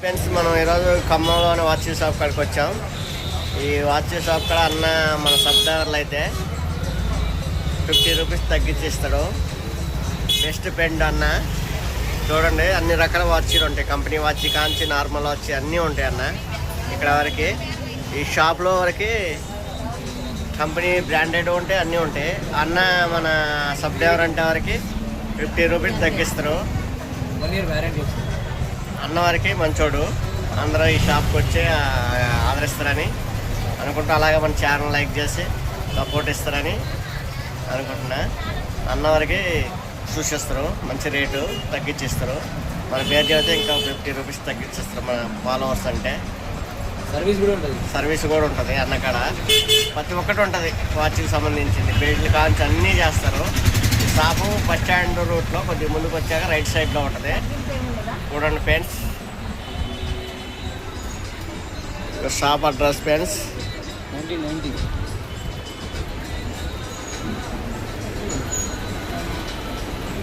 Friends, మనం ఈరోజు ఖమ్మంలోని watch shop కాడికి వచ్చాం. ఈ వాచ్ షాప్ కాడ అన్న మన సబ్స్క్రైబర్లు అయితే 50 రూపీస్ తగ్గించి ఇస్తాడు. బెస్ట్ పెండ్ అన్న. చూడండి, అన్ని రకాల వాచ్లు ఉంటాయి. కంపెనీ వాచ్ కాంచి నార్మల్ వాచ్ అన్నీ ఉంటాయి అన్న. ఇక్కడ వరకు ఈ షాప్లో వరకు కంపెనీ బ్రాండెడ్ ఉంటాయి, అన్నీ ఉంటాయి. అన్న మన సబ్స్క్రైబర్ అంటే వరకు 50 రూపీస్ తగ్గిస్తారు. 1 year వారంటీ. అన్న వారికి మంచోడు. అందరూ ఈ షాప్కి వచ్చి ఆదరిస్తారని అనుకుంటా. అలాగే మన ఛానల్ లైక్ చేసి సపోర్ట్ ఇస్తారని అనుకుంటున్నా. అన్నవారికి చూసిస్తారు, మంచి రేటు తగ్గించిస్తారు. మన పేరు చెబితే ఇంకా 50 రూపీస్ తగ్గించిస్తారు. మన ఫాలోవర్స్ అంటే సర్వీస్ కూడా ఉంటుంది అన్నకాడ. ప్రతి ఒక్కటి ఉంటుంది వాచ్కి సంబంధించింది. బెల్ట్లు కాంచి అన్నీ చేస్తారు. ఈ షాపు బస్ స్టాండ్ రూట్లో కొద్దిగా ముందుకు వచ్చాక రైట్ సైడ్లో ఉంటుంది. చూడండి ఫ్రెండ్స్, షాప్ అడ్రస్ ఫ్రెండ్స్. 1990